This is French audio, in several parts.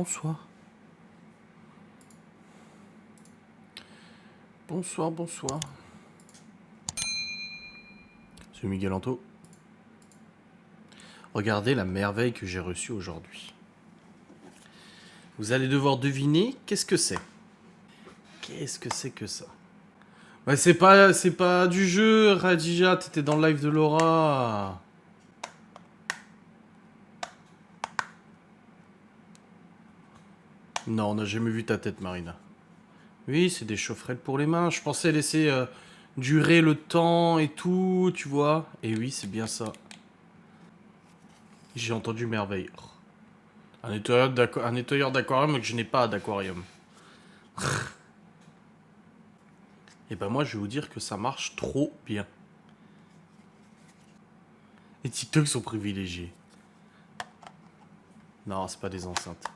bonsoir. Bonsoir, bonsoir. C'est Miguel Anto. Regardez la merveille que j'ai reçue aujourd'hui. Vous allez devoir deviner qu'est-ce que c'est. Qu'est-ce que c'est que ça? Ouais, c'est pas du jeu, Radija, t'étais dans le live de Laura. Non, on n'a jamais vu ta tête, Marina. Oui, c'est des chaufferettes pour les mains. Je pensais laisser durer le temps et tout, tu vois. Et oui, c'est bien ça. J'ai entendu merveille. Un nettoyeur d'aquarium que je n'ai pas d'aquarium. Et ben moi, je vais vous dire que ça marche trop bien. Les TikTok sont privilégiés. Non, c'est pas des enceintes.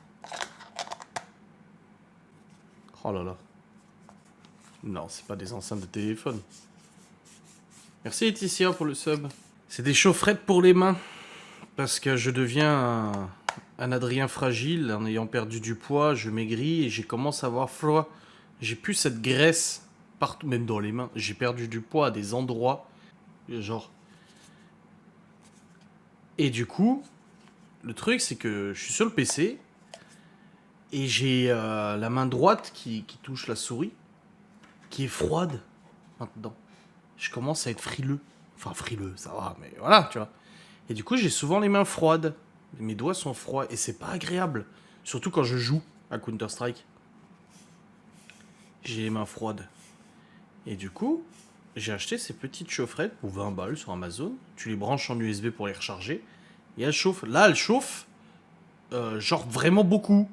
Oh là là. Non, c'est pas des enceintes de téléphone. Merci Laetitia pour le sub. C'est des chaufferettes pour les mains. Parce que je deviens un Adrien fragile. En ayant perdu du poids, je maigris et j'ai commencé à avoir froid. J'ai plus cette graisse partout, même dans les mains. J'ai perdu du poids à des endroits. Genre. Et du coup, le truc, c'est que je suis sur le PC. Et j'ai la main droite qui touche la souris. Qui est froide maintenant. Je commence à être frileux. Enfin, frileux, ça va, mais voilà, tu vois. Et du coup, j'ai souvent les mains froides. Mes doigts sont froids et c'est pas agréable. Surtout quand je joue à Counter-Strike. J'ai les mains froides. Et du coup, j'ai acheté ces petites chaufferettes pour 20 balles sur Amazon. Tu les branches en USB pour les recharger. Et elles chauffent. Là, elles chauffent. Genre vraiment beaucoup.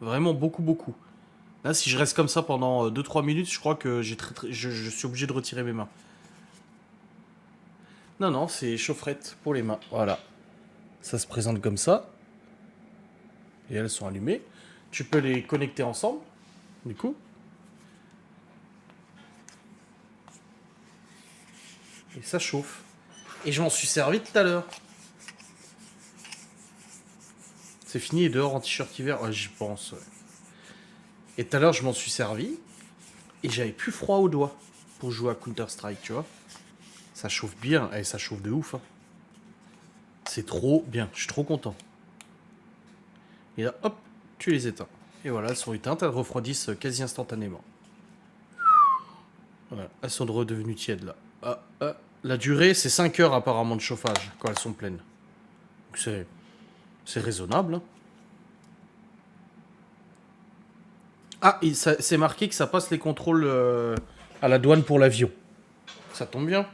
Vraiment beaucoup, beaucoup. Là, si je reste comme ça pendant 2-3 minutes, je crois que je suis obligé de retirer mes mains. Non, non, c'est chaufferette pour les mains. Voilà. Ça se présente comme ça. Et elles sont allumées. Tu peux les connecter ensemble, du coup. Et ça chauffe. Et je m'en suis servi tout à l'heure. C'est fini et dehors en t-shirt hiver. Ouais, j'y pense. Ouais. Et tout à l'heure, je m'en suis servi. Et j'avais plus froid aux doigts pour jouer à Counter-Strike, tu vois. Ça chauffe bien. Et ça chauffe de ouf. Hein. C'est trop bien. Je suis trop content. Et là, hop, tu les éteins. Et voilà, elles sont éteintes. Elles refroidissent quasi instantanément. Voilà, elles sont redevenues tièdes là. La durée, c'est 5 heures apparemment de chauffage quand elles sont pleines. Donc c'est raisonnable. Hein. Ah, c'est marqué que ça passe les contrôles à la douane pour l'avion. Ça tombe bien.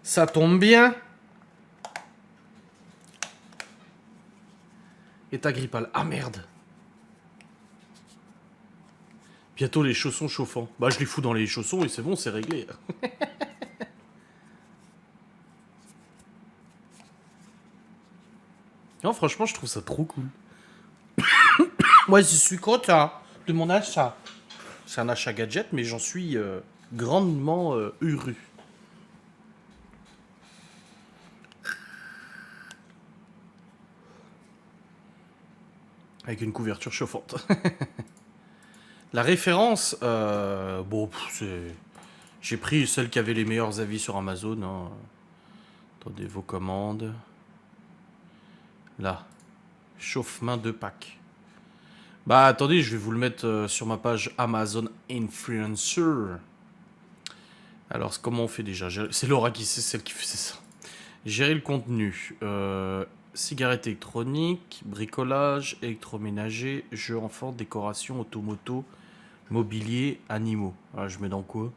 Ça tombe bien. Et ta grippale. Ah merde. Bientôt les chaussons chauffants. Bah je les fous dans les chaussons et c'est bon, c'est réglé. Non, franchement, je trouve ça trop cool. Moi, je suis content de mon achat. C'est un achat gadget, mais j'en suis grandement heureux. Avec une couverture chauffante. La référence, bon, c'est... J'ai pris celle qui avait les meilleurs avis sur Amazon. Hein. Attendez, vos commandes. Là. Chauffe-main 2 packs. Bah attendez, je vais vous le mettre sur ma page Amazon Influencer. Alors, comment on fait déjà? C'est Laura qui c'est celle qui fait ça. Gérer le contenu. Cigarettes électroniques, bricolage, électroménager, jeux enfants, décoration, automoto, mobilier, animaux. Ah, je mets dans quoi?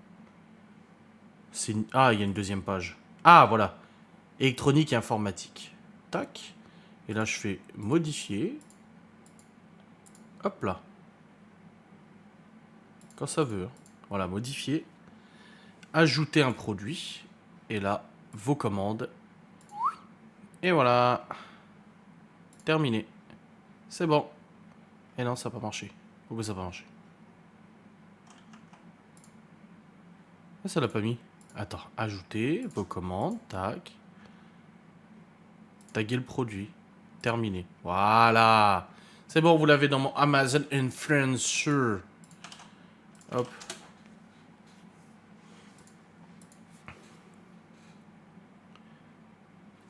Ah, il y a une deuxième page. Ah, voilà. Électronique et informatique. Tac. Et là, je fais modifier. Hop là. Quand ça veut. Hein. Voilà, modifier. Ajouter un produit. Et là, vos commandes. Et voilà. Terminé. C'est bon. Et non, ça n'a pas marché. Pourquoi ça n'a pas marché? Ah, ça l'a pas mis. Attends, ajouter vos commandes. Tac. Taguer le produit. Terminé. Voilà. C'est bon, vous l'avez dans mon Amazon Influencer. Hop.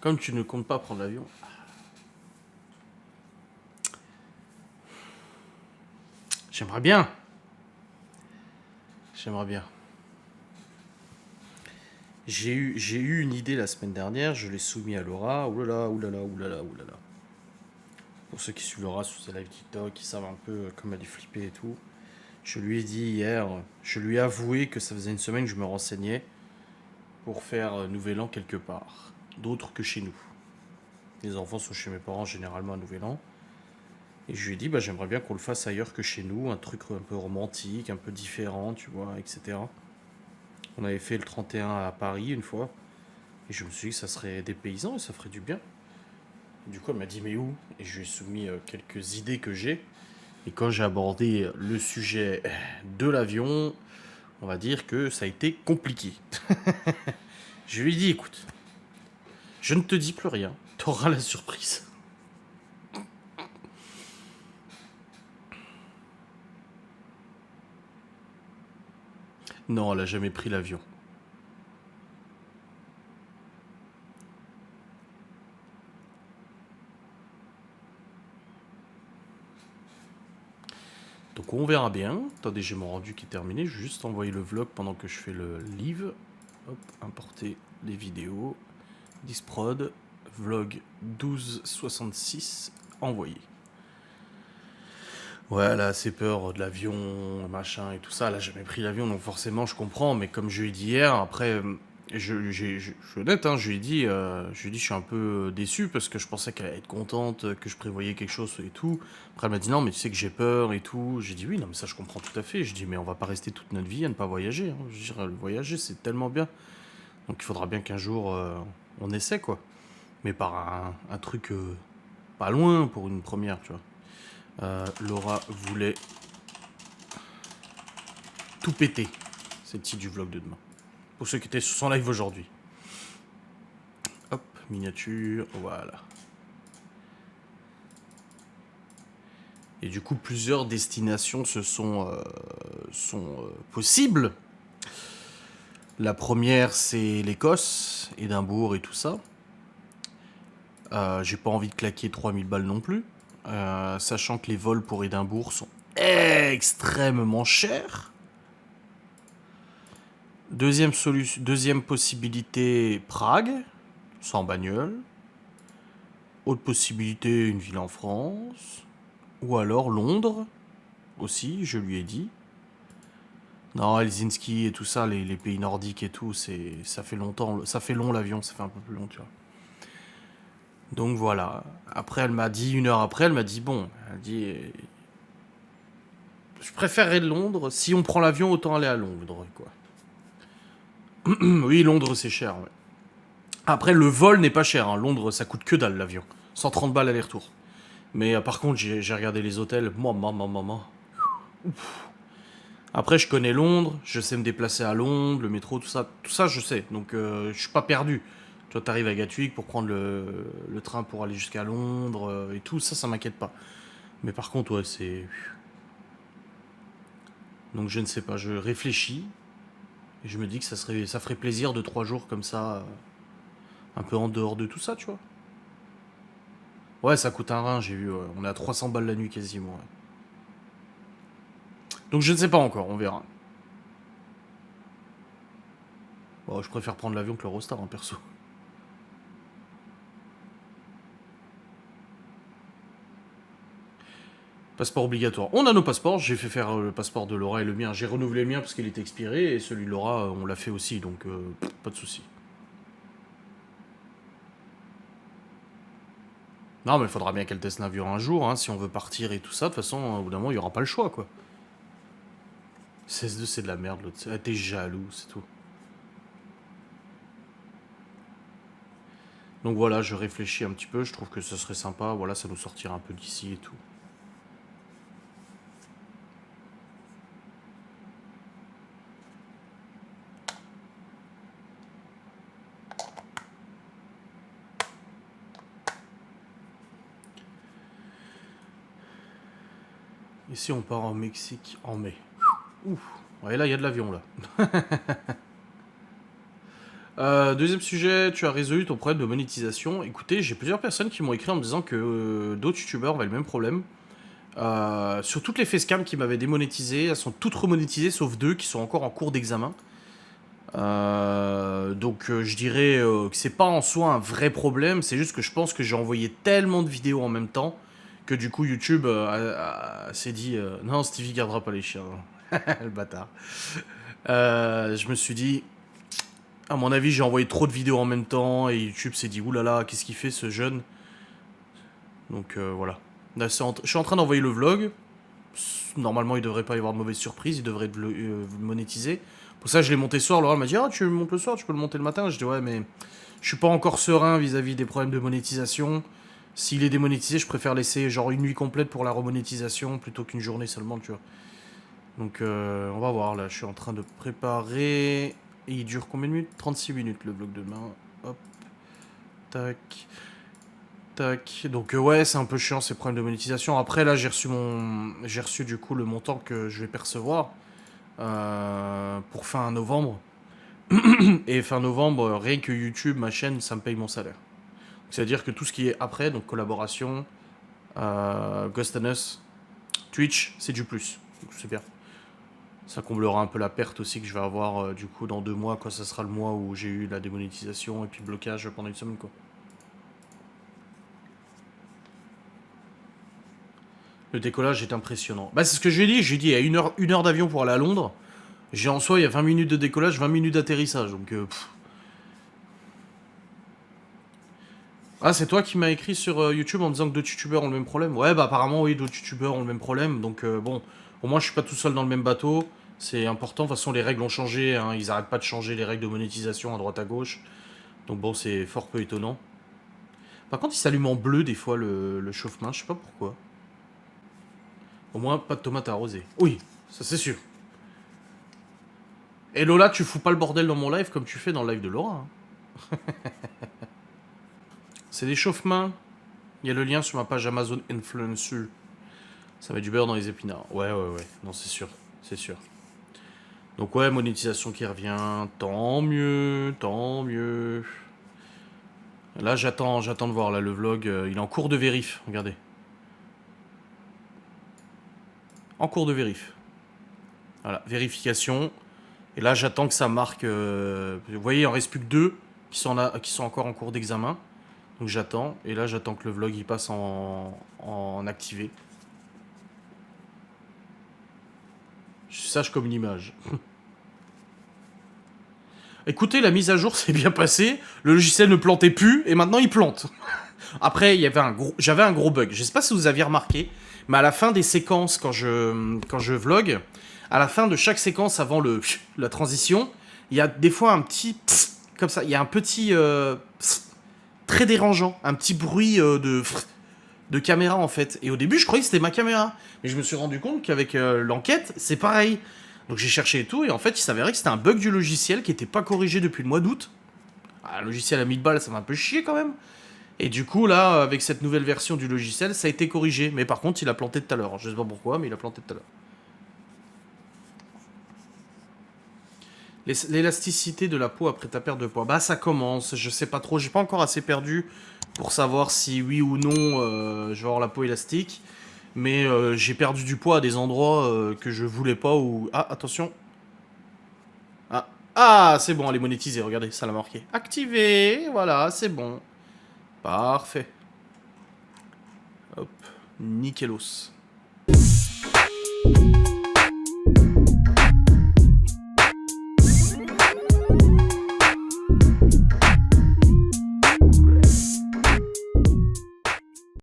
Comme tu ne comptes pas prendre l'avion. J'aimerais bien. J'aimerais bien. J'ai eu une idée la semaine dernière, je l'ai soumis à Laura. Oulala, oulala, oulala, oulala. Pour ceux qui suivent Laura sur ses lives TikTok, qui savent un peu comme elle est flippée et tout. Je lui ai dit hier, je lui ai avoué que ça faisait une semaine que je me renseignais pour faire Nouvel An quelque part. D'autre que chez nous. Les enfants sont chez mes parents généralement à Nouvel An. Et je lui ai dit, bah, j'aimerais bien qu'on le fasse ailleurs que chez nous, un truc un peu romantique, un peu différent, tu vois, etc. On avait fait le 31 à Paris une fois. Et je me suis dit que ça serait des paysans et ça ferait du bien. Et du coup, elle m'a dit, mais où? Et je lui ai soumis quelques idées que j'ai. Et quand j'ai abordé le sujet de l'avion, on va dire que ça a été compliqué. Je lui ai dit, écoute, je ne te dis plus rien, t'auras la surprise. Non, elle a jamais pris l'avion. Donc on verra bien. Attendez, j'ai mon rendu qui est terminé. Je vais juste envoyer le vlog pendant que je fais le live. Hop, importer les vidéos. Disprod, vlog 1266, envoyé. Ouais, elle a assez peur de l'avion, machin et tout ça. Elle a jamais pris l'avion, donc forcément je comprends. Mais comme je lui ai dit hier, après, je suis honnête, hein, je lui ai dit, je suis un peu déçu parce que je pensais qu'elle allait être contente, que je prévoyais quelque chose et tout. Après, elle m'a dit non, mais tu sais que j'ai peur et tout. J'ai dit oui, non, mais ça je comprends tout à fait. Je dis mais on va pas rester toute notre vie à ne pas voyager, hein. Je veux dire, le voyager c'est tellement bien. Donc il faudra bien qu'un jour on essaie quoi. Mais par un truc pas loin pour une première, tu vois. Laura voulait tout péter. C'est le titre du vlog de demain. Pour ceux qui étaient sur son live aujourd'hui. Hop, miniature, voilà. Et du coup, plusieurs destinations sont possibles. La première, c'est l'Écosse, Édimbourg et tout ça. J'ai pas envie de claquer 3000 balles non plus. Sachant que les vols pour Édimbourg sont extrêmement chers. Deuxième possibilité, Prague, sans bagnole. Autre possibilité, une ville en France. Ou alors Londres, aussi, je lui ai dit. Non, Helsinki et tout ça, les pays nordiques et tout, ça fait longtemps, ça fait long l'avion, ça fait un peu plus long, tu vois. Donc voilà. Après, elle m'a dit, une heure après, elle m'a dit, bon, elle dit, je préférerais Londres, si on prend l'avion, autant aller à Londres, quoi. Oui, Londres, c'est cher, ouais. Après, le vol n'est pas cher, hein. Londres, ça coûte que dalle, l'avion. 130 balles aller-retour. Mais par contre, j'ai regardé les hôtels. Maman. Après, je connais Londres, je sais me déplacer à Londres, le métro, tout ça, je sais. Donc, je suis pas perdu. Toi, t'arrives à Gatwick pour prendre le train pour aller jusqu'à Londres et tout, ça m'inquiète pas. Mais par contre, ouais, c'est. Donc, je ne sais pas, je réfléchis et je me dis que ça ferait plaisir de 3 jours comme ça, un peu en dehors de tout ça, tu vois. Ouais, ça coûte un rein, j'ai vu. Ouais. On est à 300 balles la nuit quasiment. Ouais. Donc, je ne sais pas encore, on verra. Bon, je préfère prendre l'avion que l'Eurostar, hein, perso. Passeport obligatoire. On a nos passeports. J'ai fait faire le passeport de Laura et le mien. J'ai renouvelé le mien parce qu'il était expiré. Et celui de Laura, on l'a fait aussi. Donc, pas de souci. Non, mais il faudra bien qu'elle teste l'avion un jour. Hein, si on veut partir et tout ça. De toute façon, au bout d'un moment, il n'y aura pas le choix, quoi. CS2, c'est de la merde. L'autre. Ah, t'es jaloux, c'est tout. Donc voilà, je réfléchis un petit peu. Je trouve que ce serait sympa. Voilà, ça nous sortira un peu d'ici et tout. Ici, on part au Mexique en mai. Ouf. Ouais, là, il y a de l'avion, là. Deuxième sujet, tu as résolu ton problème de monétisation. Écoutez, j'ai plusieurs personnes qui m'ont écrit en me disant que d'autres youtubeurs avaient le même problème. Sur toutes les facecam qui m'avaient démonétisé, elles sont toutes remonétisées sauf 2 qui sont encore en cours d'examen. Donc je dirais que c'est pas en soi un vrai problème, c'est juste que je pense que j'ai envoyé tellement de vidéos en même temps que du coup YouTube s'est dit non, Stevie gardera pas les chiens. Le bâtard. Je me suis dit, à mon avis, j'ai envoyé trop de vidéos en même temps et YouTube s'est dit oulala, qu'est-ce qu'il fait ce jeune. Donc voilà. Là, je suis en train d'envoyer le vlog. Normalement, il devrait pas y avoir de mauvaise surprise, il devrait être monétisé. Pour ça, je l'ai monté ce soir. Laura m'a dit, ah, tu le montes le soir, tu peux le monter le matin. Je dis, ouais, mais je suis pas encore serein vis-à-vis des problèmes de monétisation. S'il est démonétisé, je préfère laisser genre une nuit complète pour la remonétisation plutôt qu'une journée seulement, tu vois. Donc, on va voir, là, je suis en train de préparer. Et il dure combien de minutes? 36 minutes, le vlog de demain. Hop. Tac. Tac. Donc ouais, c'est un peu chiant ces problèmes de monétisation. Après là, j'ai reçu du coup le montant que je vais percevoir pour fin novembre. Et fin novembre, rien que YouTube, ma chaîne, ça me paye mon salaire. C'est-à-dire que tout ce qui est après, donc collaboration, Ghost and Us, Twitch, c'est du plus. Donc c'est bien. Ça comblera un peu la perte aussi que je vais avoir du coup dans 2 mois, quand ça sera le mois où j'ai eu la démonétisation et puis blocage pendant une semaine, quoi. Le décollage est impressionnant. Bah c'est ce que j'ai dit, il y a une heure d'avion pour aller à Londres. J'ai en soi, il y a 20 minutes de décollage, 20 minutes d'atterrissage, donc Ah, c'est toi qui m'as écrit sur YouTube en disant que d'autres youtubeurs ont le même problème. Ouais, bah apparemment, oui, d'autres youtubeurs ont le même problème, donc bon, au moins je suis pas tout seul dans le même bateau, c'est important, de toute façon les règles ont changé, hein, ils arrêtent pas de changer les règles de monétisation à droite à gauche, donc bon, c'est fort peu étonnant. Par contre, il s'allume en bleu des fois le chauffe-main, je sais pas pourquoi. Au moins, pas de tomates arrosées. Oui, ça c'est sûr. Et Lola, tu fous pas le bordel dans mon live comme tu fais dans le live de Laura. Hein. C'est des chauffe-mains. Il y a le lien sur ma page Amazon Influencer. Ça met du beurre dans les épinards. Ouais, ouais, ouais. Non, c'est sûr. C'est sûr. Donc ouais, monétisation qui revient. Tant mieux, tant mieux. Là, j'attends de voir. Là, le vlog, il est en cours de vérif. Regardez. En cours de vérif. Voilà, vérification. Et là, j'attends que ça marque... vous voyez, il en reste plus que 2 qui sont encore en cours d'examen. Donc j'attends. Et là, j'attends que le vlog il passe en activé. Je sache comme une image. Écoutez, la mise à jour s'est bien passée. Le logiciel ne plantait plus. Et maintenant, il plante. Après, j'avais un gros bug. Je sais pas si vous aviez remarqué. Mais à la fin des séquences, quand je vlog, à la fin de chaque séquence avant la transition, il y a des fois un petit comme ça. Il y a un petit très dérangeant, un petit bruit de caméra en fait. Et au début, je croyais que c'était ma caméra, mais je me suis rendu compte qu'avec l'enquête, c'est pareil. Donc j'ai cherché et tout, et en fait, il s'avérait que c'était un bug du logiciel qui n'était pas corrigé depuis le mois d'août. Ah, le logiciel à 1000 balles, ça m'a un peu chier quand même. Et du coup, là, avec cette nouvelle version du logiciel, ça a été corrigé. Mais par contre, il a planté tout à l'heure. Je sais pas pourquoi, mais il a planté tout à l'heure. L'élasticité de la peau après ta perte de poids. Bah, ça commence. Je sais pas trop. J'ai pas encore assez perdu pour savoir si oui ou non je vais avoir la peau élastique. Mais j'ai perdu du poids à des endroits que je voulais pas ou... Ah, attention. Ah, ah c'est bon, elle est monétisée. Regardez, ça l'a marqué. Activé. Voilà, c'est bon. Parfait. Hop. Nickelos.